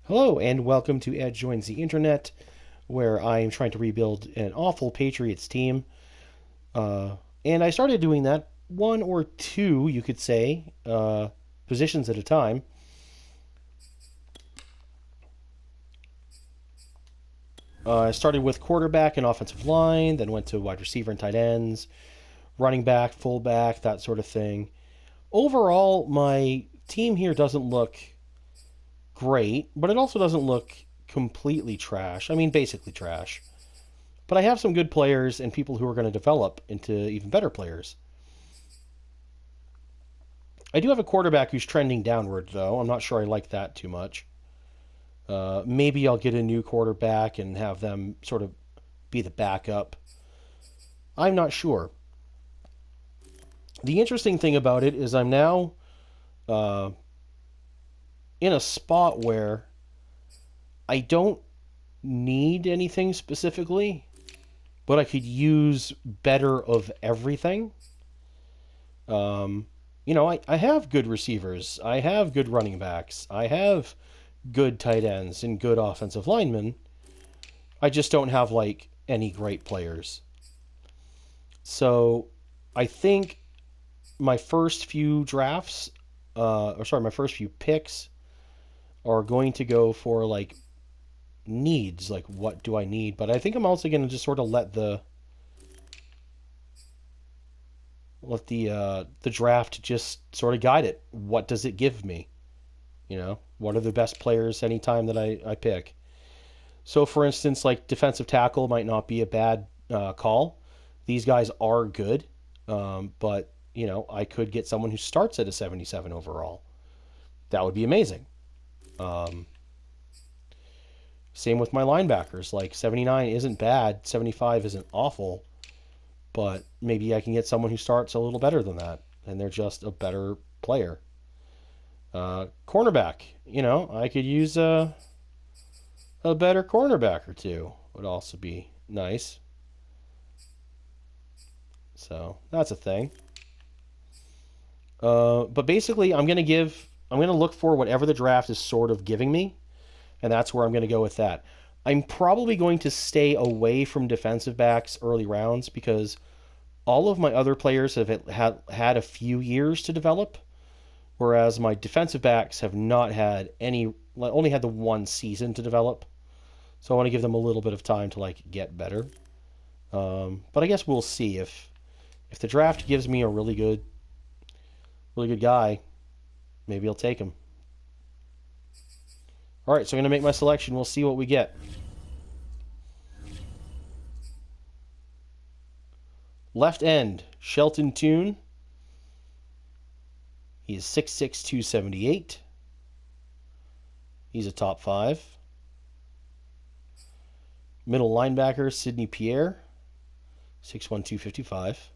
Hello, and welcome to Ed Joins the Internet, where I am trying to rebuild an awful Patriots team. And I started doing that one or two, you could say, positions at a time. I started with quarterback and offensive line, then went to wide receiver and tight ends, running back, fullback, that sort of thing. Overall, my team here doesn't look great, but it also doesn't look completely trash. I mean, basically trash. But I have some good players and people who are going to develop into even better players. I do have a quarterback who's trending downward, though. I'm not sure I like that too much. Maybe I'll get a new quarterback and have them sort of be the backup. I'm not sure. The interesting thing about it is I'm now uh, in a spot where I don't need anything specifically, but I could use better of everything. Um, I have good receivers. I have good running backs. I have good tight ends and good offensive linemen. I just don't have like any great players. So I think my first few drafts, my first few picks are going to go for like needs, like what do I need? But I think I'm also going to just sort of let the draft just sort of guide it. What does it give me? What are the best players anytime that I pick? So, for instance, like defensive tackle might not be a bad call. These guys are good, but I could get someone who starts at a 77 overall. That would be amazing. Um, Same with my linebackers. Like 79 isn't bad, 75 isn't awful, but maybe I can get someone who starts a little better than that, and they're just a better player. Cornerback, I could use a better cornerback or two. Would also be nice. So that's a thing. But basically, I'm gonna look for whatever the draft is sort of giving me, and that's where I'm gonna go with that. I'm probably going to stay away from defensive backs early rounds because all of my other players have had a few years to develop, whereas my defensive backs have not had any, only had the one season to develop. So I want to give them a little bit of time to like get better. But I guess we'll see if the draft gives me a really good guy. Maybe I'll take him. All right, so I'm going to make my selection. We'll see what we get. Left end, Shelton Tune. He is 6'6", 278. He's a top 5. Middle linebacker, Sidney Pierre, 6'1", 255.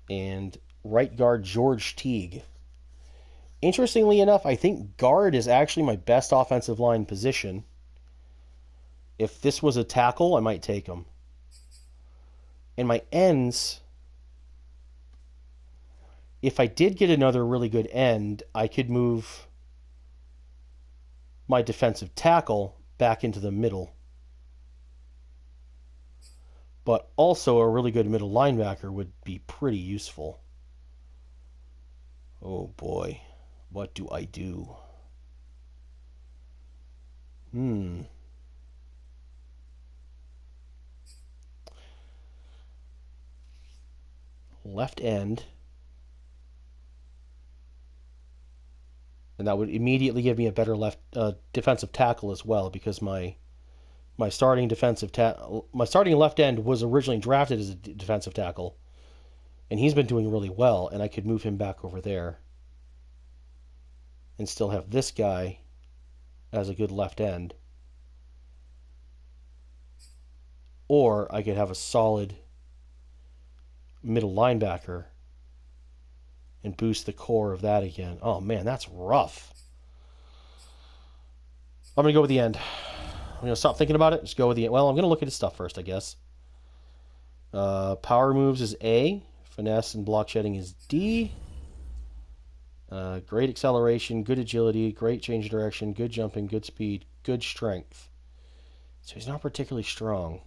And right guard, George Teague. Interestingly enough, I think guard is actually my best offensive line position. If this was a tackle, I might take him. And my ends, if I did get another really good end, I could move my defensive tackle back into the middle. But also a really good middle linebacker would be pretty useful. Oh boy, what do I do? Left end. And that would immediately give me a better left defensive tackle as well because my starting my starting left end was originally drafted as a defensive tackle, and he's been doing really well, and I could move him back over there and still have this guy as a good left end. Or I could have a solid middle linebacker and boost the core of that again. Oh man, that's rough. I'm going to go with the end. I'm going to stop thinking about it. Just go with the end. Well, I'm going to look at his stuff first, I guess. Power moves is A. Finesse and block shedding is D. Great acceleration, good agility, great change of direction, good jumping, good speed, good strength. So he's not particularly strong.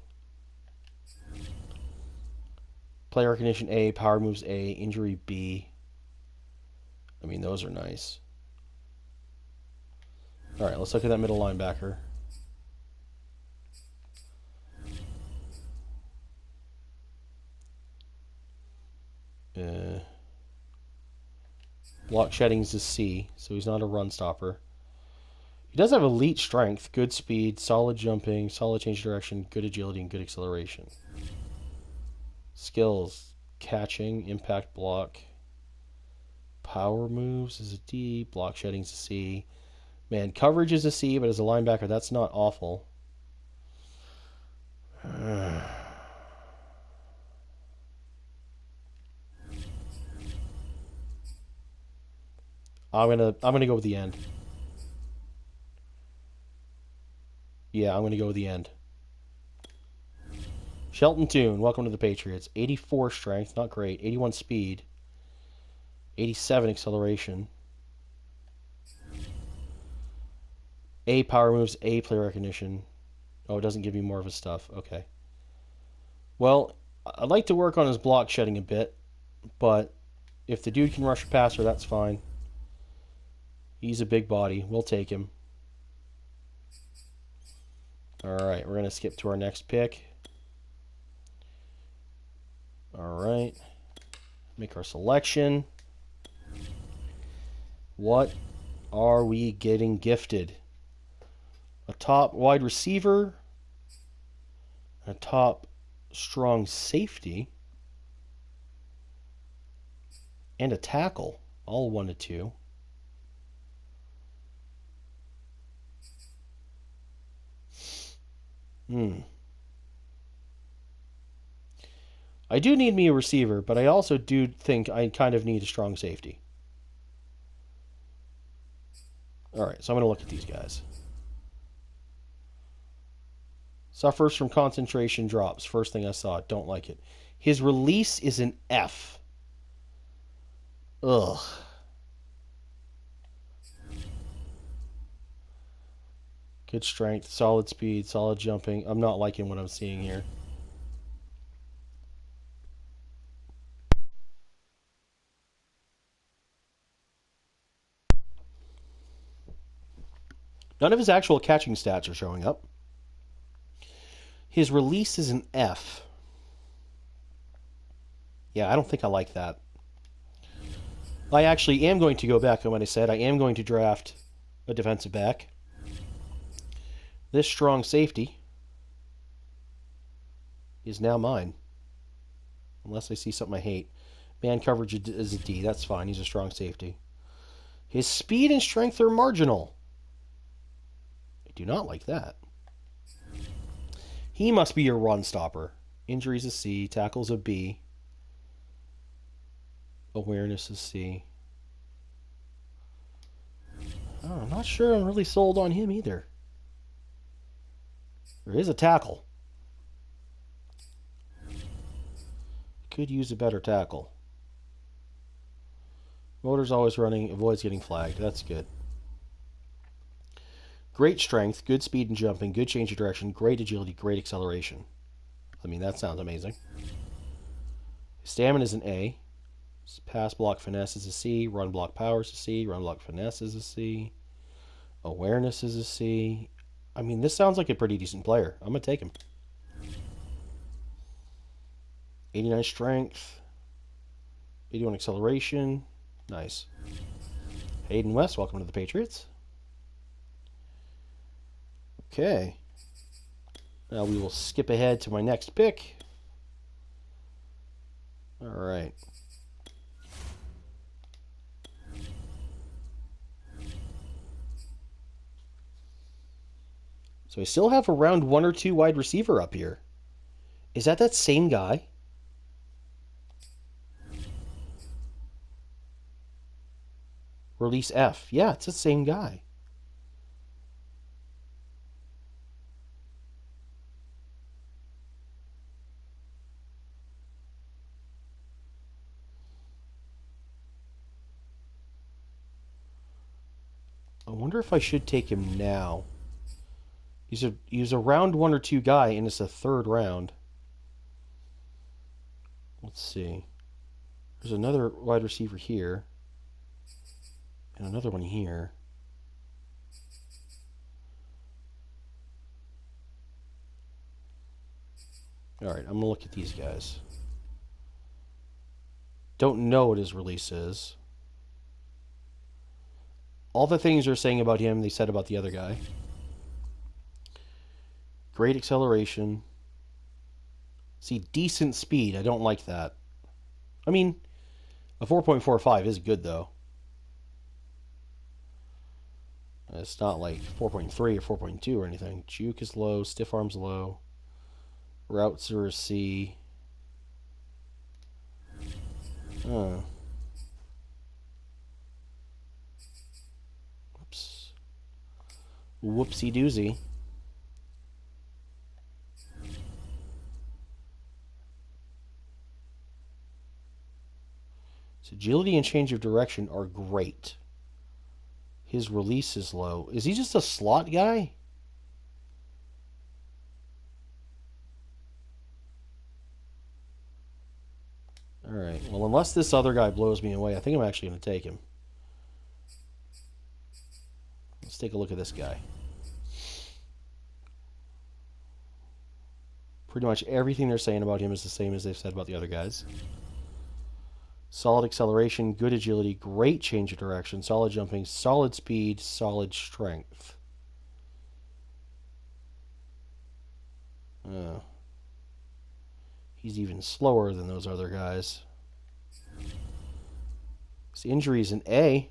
Play recognition A, power moves A, injury B. I mean, those are nice. All right, let's look at that middle linebacker. Block shedding is a C, so he's not a run stopper. He does have elite strength, good speed, solid jumping, solid change of direction, good agility, and good acceleration. Skills, catching, impact block. Power moves is a D, block shedding is a C. Man, coverage is a C, but as a linebacker, that's not awful. I'm gonna go with the end. Yeah, I'm gonna go with the end. Shelton Tune, welcome to the Patriots. 84 strength, not great. 81 speed. 87 acceleration. A power moves, A play recognition. Oh, it doesn't give me more of his stuff. Okay. Well, I'd like to work on his block shedding a bit, but if the dude can rush a passer, that's fine. He's a big body. We'll take him. All right, we're going to skip to our next pick. All right. Make our selection. What are we getting gifted? A top wide receiver, a top strong safety, and a tackle, all 1 to 2. I do need me a receiver, but I also do think I kind of need a strong safety. All right, so I'm going to look at these guys. Suffers from concentration drops. First thing I saw. Don't like it. His release is an F. Ugh. Good strength, solid speed, solid jumping. I'm not liking what I'm seeing here. None of his actual catching stats are showing up. His release is an F. Yeah, I don't think I like that. I actually am going to go back on what I said. I am going to draft a defensive back. This strong safety is now mine. Unless I see something I hate. Man coverage is a D. That's fine. He's a strong safety. His speed and strength are marginal. I do not like that. He must be a run stopper. Injuries a C. Tackles a B. Awareness is C. Oh, I'm not sure I'm really sold on him either. There is a tackle. Could use a better tackle. Motor's always running, avoids getting flagged. That's good. Great strength, good speed and jumping, good change of direction, great agility, great acceleration. I mean, that sounds amazing. Stamina is an A. Pass block finesse is a C. Run block power is a C. Run block finesse is a C. Awareness is a C. I mean, this sounds like a pretty decent player. I'm going to take him. 89 strength. 81 acceleration. Nice. Hayden West, welcome to the Patriots. Okay. Now we will skip ahead to my next pick. All right. So I still have a round 1 or 2 wide receiver up here. Is that same guy? Release F. Yeah, it's the same guy. wonder if I should take him now. He's a round 1 or 2 guy, and it's a third round. Let's see. There's another wide receiver here. And another one here. Alright, I'm going to look at these guys. Don't know what his release is. All the things they're saying about him, they said about the other guy. Great acceleration. See, decent speed. I don't like that. I mean, a 4.45 is good, though. It's not like 4.3 or 4.2 or anything. Juke is low. Stiff arm's low. Routes are a C. Oops. Whoopsie doozy. So agility and change of direction are great. His release is low. Is he just a slot guy? Alright, well, unless this other guy blows me away, I think I'm actually going to take him. Let's take a look at this guy. Pretty much everything they're saying about him is the same as they've said about the other guys. Solid acceleration, good agility, great change of direction, solid jumping, solid speed, solid strength. He's even slower than those other guys. His injuries an A.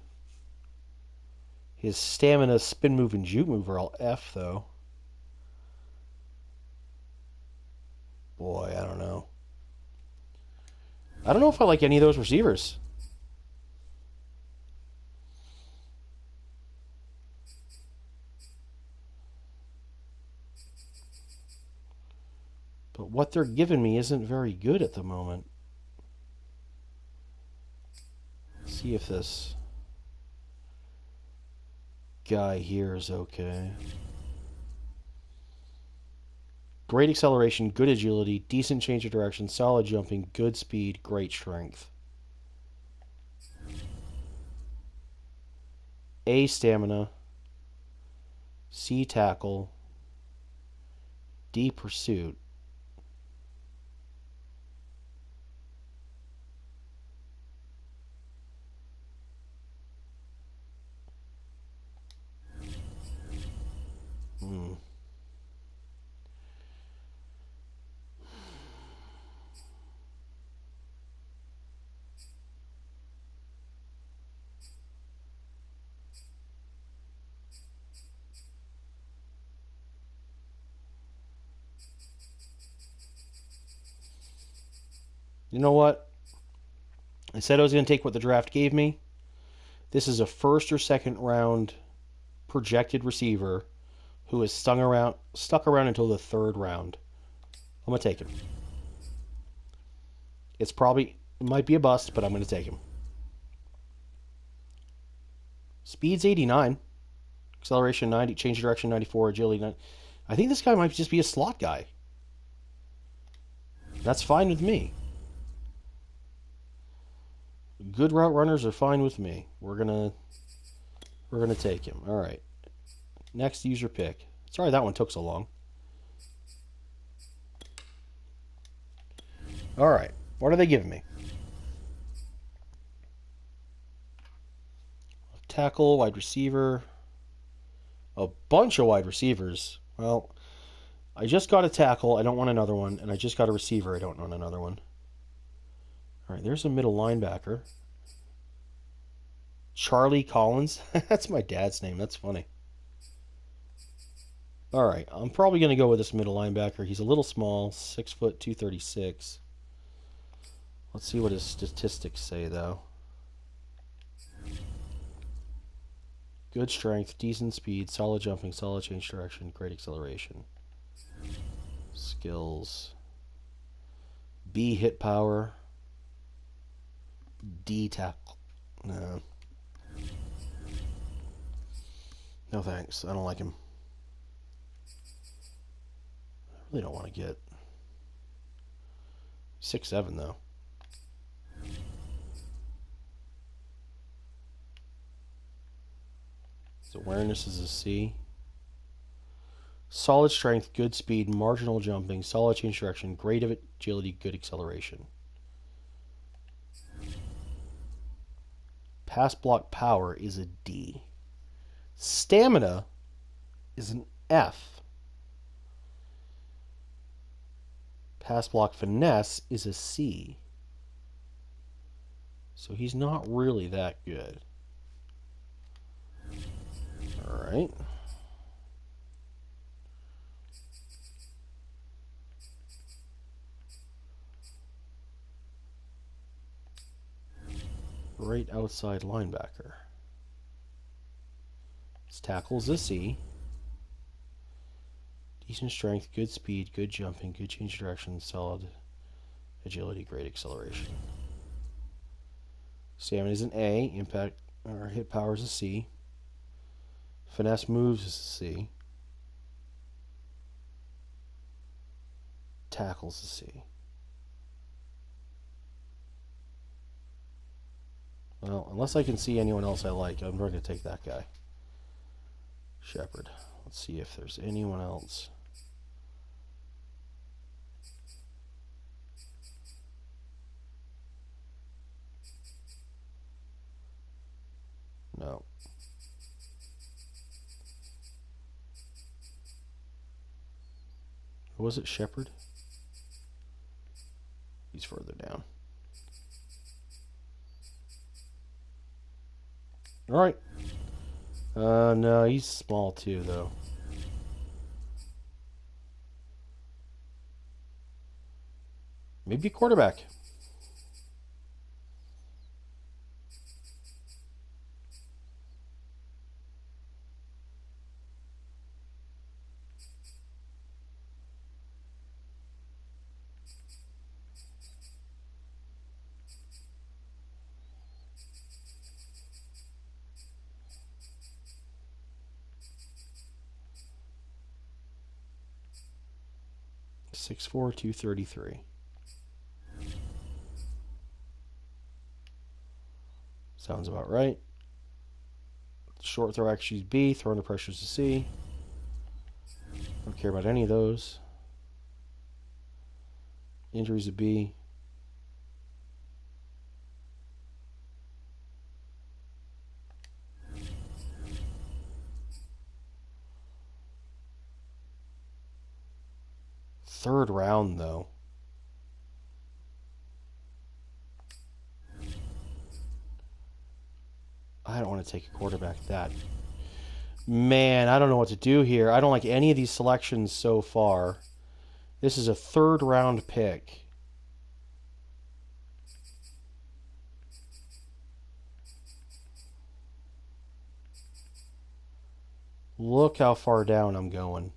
His stamina, spin move, and juke move are all F, though. Boy, I don't know. I don't know if I like any of those receivers. But what they're giving me isn't very good at the moment. Let's see if this guy here is okay. Great acceleration, good agility, decent change of direction, solid jumping, good speed, great strength. A stamina, C tackle, D pursuit. You know what? I said I was going to take what the draft gave me. This is a first or second round projected receiver who is stuck around until the third round. I'm going to take him. It might be a bust, but I'm going to take him. Speed's 89. Acceleration 90. Change of direction 94. Agility 90. I think this guy might just be a slot guy. That's fine with me. Good route runners are fine with me. We're gonna take him. All right. Next user pick. Sorry that one took so long. All right. What are they giving me? Tackle, wide receiver. A bunch of wide receivers. Well, I just got a tackle. I don't want another one. And I just got a receiver. I don't want another one. All right, there's a middle linebacker. Charlie Collins. That's my dad's name. That's funny. All right, I'm probably going to go with this middle linebacker. He's a little small, 6 foot, 236. Let's see what his statistics say, though. Good strength, decent speed, solid jumping, solid change direction, great acceleration. Skills. B hit power. D tackle. No. No thanks. I don't like him. I really don't want to get 6-7 though. His awareness is a C. Solid strength, good speed, marginal jumping, solid change direction, great agility, good acceleration. Pass block power is a D. Stamina is an F. Pass block finesse is a C. So he's not really that good. All right. Right outside linebacker. His tackle's a C. Decent strength, good speed, good jumping, good change of direction, solid agility, great acceleration. Stamina is an A. Impact or hit power is a C. Finesse moves is a C. Tackles a C. Well, unless I can see anyone else I like, I'm going to take that guy. Shepard. Let's see if there's anyone else. No. Was it Shepard? He's further down. All right. No, he's small too, though. Maybe a quarterback. Six four 233. Sounds about right. Short throw actually is B. Throw under pressure is a C. Don't care about any of those. Injuries a B. Third round, though. I don't want to take a quarterback that. Man, I don't know what to do here. I don't like any of these selections so far. This is a third round pick. Look how far down I'm going.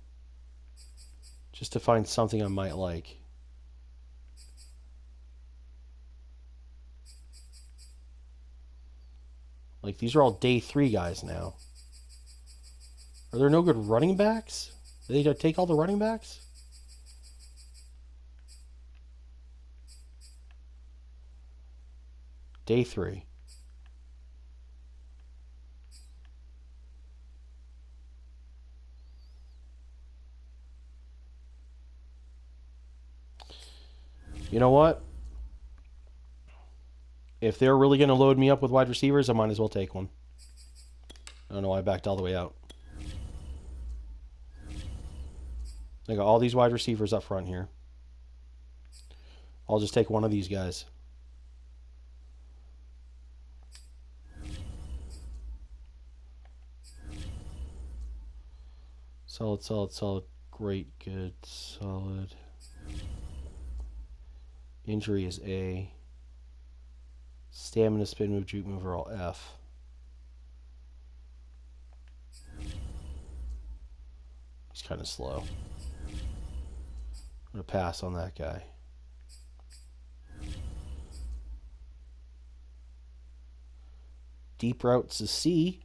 Just to find something I might like. Like, these are all day 3 guys now. Are there no good running backs? Did they take all the running backs? Day 3. You know what? If they're really going to load me up with wide receivers, I might as well take one. I don't know why I backed all the way out. I got all these wide receivers up front here. I'll just take one of these guys. Solid, solid, solid. Great, good, solid. Injury is A. Stamina, spin move, juke move are all F. He's kind of slow. I'm going to pass on that guy. Deep route's a C.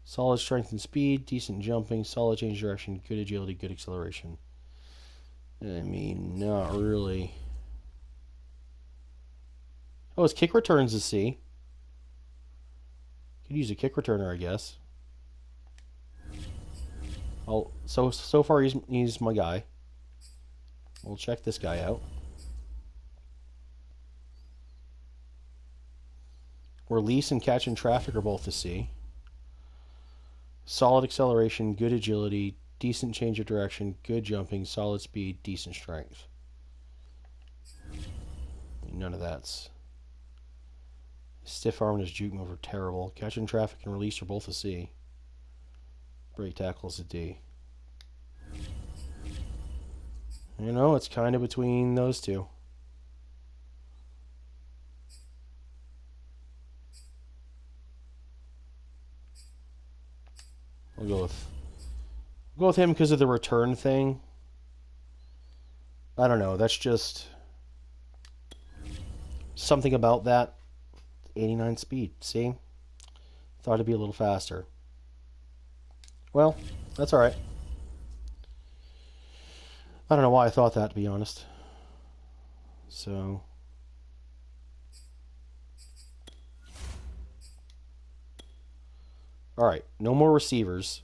Solid strength and speed, decent jumping, solid change of direction, good agility, good acceleration. I mean, not really. Oh, his kick returns a C. Could use a kick returner, I guess. Oh, so far he's my guy. We'll check this guy out. Release and catch in traffic are both a C. Solid acceleration, good agility, decent change of direction, good jumping, solid speed, decent strength. None of that's. Stiff arm and his juke move are terrible. Catch in traffic and release are both a C. Break tackle is a D. You know, it's kind of between those two. I'll go with him because of the return thing. I don't know. That's just something about that. 89 speed. See? Thought it'd be a little faster. Well, that's all right. I don't know why I thought that, to be honest. So, all right. No more receivers.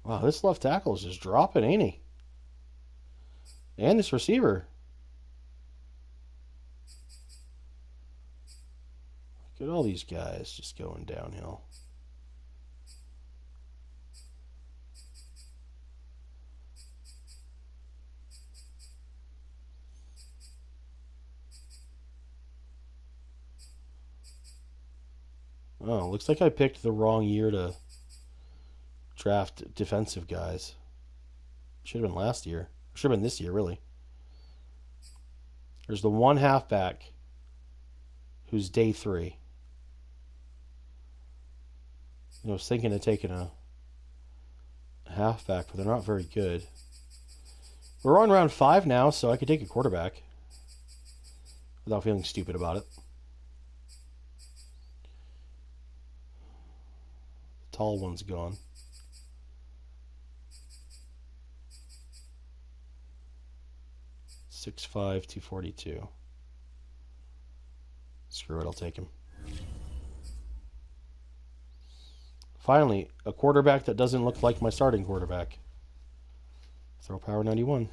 Wow, this left tackle is just dropping, ain't he? And this receiver. Look at all these guys just going downhill. Oh, looks like I picked the wrong year to draft defensive guys. Should have been last year. Should have been this year, really. There's the one halfback who's day 3. I was thinking of taking a halfback, but they're not very good. We're on round 5 now, so I could take a quarterback without feeling stupid about it. The tall one's gone. .6'5", 242. Screw it, I'll take him. Finally, a quarterback that doesn't look like my starting quarterback. Throw power 91.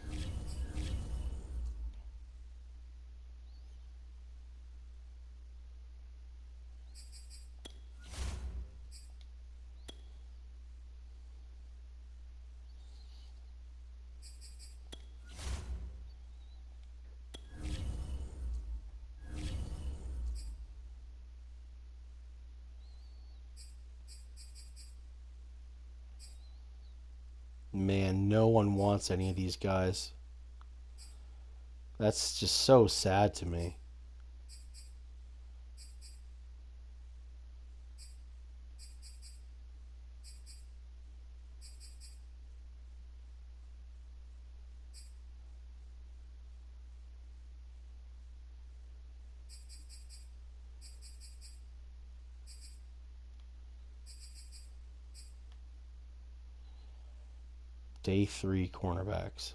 Man, no one wants any of these guys. That's just so sad to me. Day 3 cornerbacks.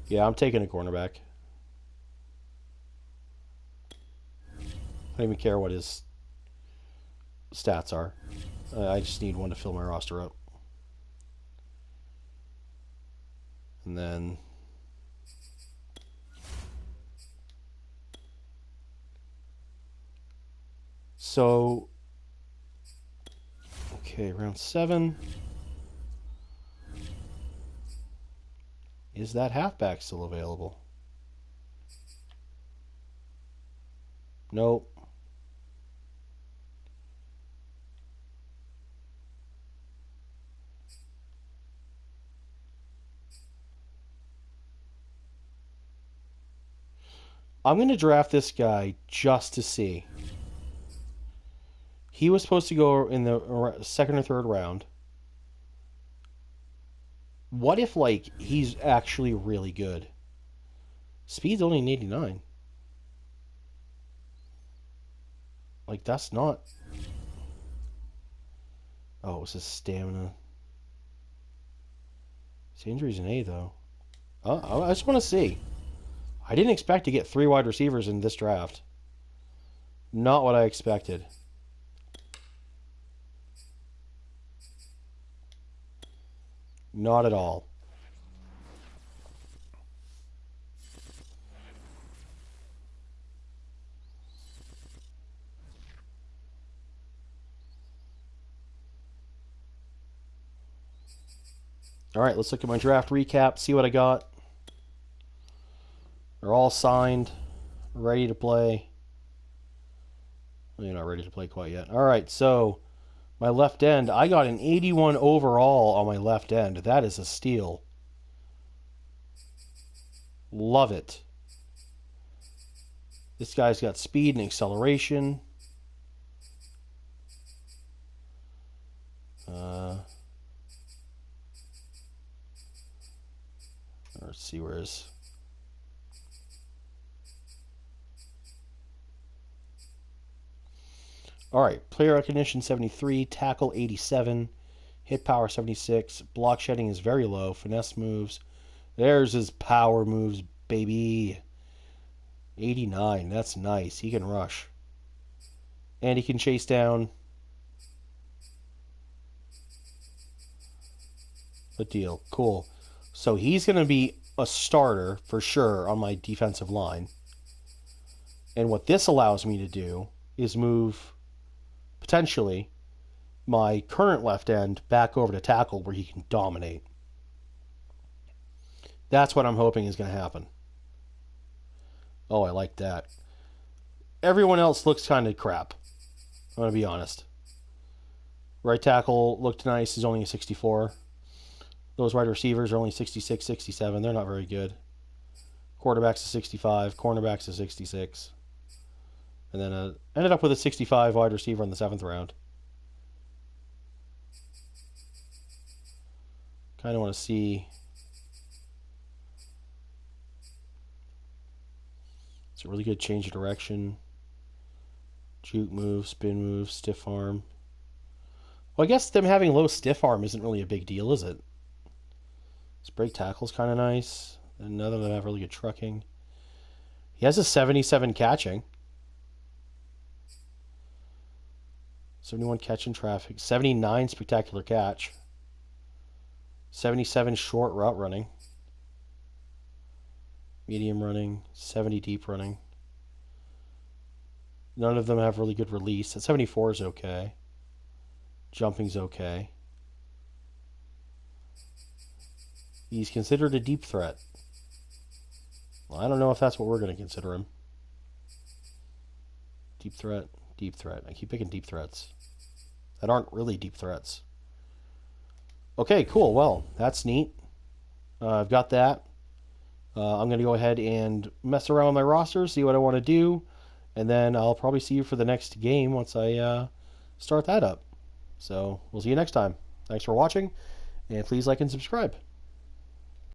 Yeah, I'm taking a cornerback. I don't even care what his stats are. I just need one to fill my roster up. And then so okay, round 7. Is that halfback still available? Nope. I'm going to draft this guy just to see. He was supposed to go in the second or third round. What if, like, he's actually really good? Speed's only an 89. Like, that's not... Oh, it was his stamina. His injury's an A, though. I just want to see. I didn't expect to get 3 wide receivers in this draft. Not what I expected. Not at all. All right, let's look at my draft recap, see what I got. They're all signed, ready to play. Well, you're not ready to play quite yet. All right, so my left end, I got an 81 overall on my left end. That is a steal. Love it. This guy's got speed and acceleration. Let's see where his... All right, player recognition 73, tackle 87, hit power 76, block shedding is very low, finesse moves. There's his power moves, baby. 89, that's nice. He can rush. And he can chase down. Good deal. Cool. So he's going to be a starter for sure on my defensive line. And what this allows me to do is move, potentially, my current left end back over to tackle where he can dominate. That's what I'm hoping is going to happen. Oh, I like that. Everyone else looks kind of crap. I'm going to be honest. Right tackle looked nice. He's only a 64. Those wide receivers are only 66, 67. They're not very good. Quarterback's a 65. Cornerback's a 66. And then ended up with a 65 wide receiver in the 7th round. Kind of want to see... It's a really good change of direction. Juke move, spin move, stiff arm. Well, I guess them having low stiff arm isn't really a big deal, is it? His break tackle's kind of nice. And none of them have really good trucking. He has a 77 catching. 71 catch in traffic. 79 spectacular catch. 77 short route running. Medium running. 70 deep running. None of them have really good release. That 74 is okay. Jumping's okay. He's considered a deep threat. Well, I don't know if that's what we're going to consider him. Deep threat, deep threat. I keep picking deep threats that aren't really deep threats. Okay, cool. Well, that's neat. I've got that. I'm going to go ahead and mess around with my roster, see what I want to do, and then I'll probably see you for the next game once I start that up. So we'll see you next time. Thanks for watching, and please like and subscribe.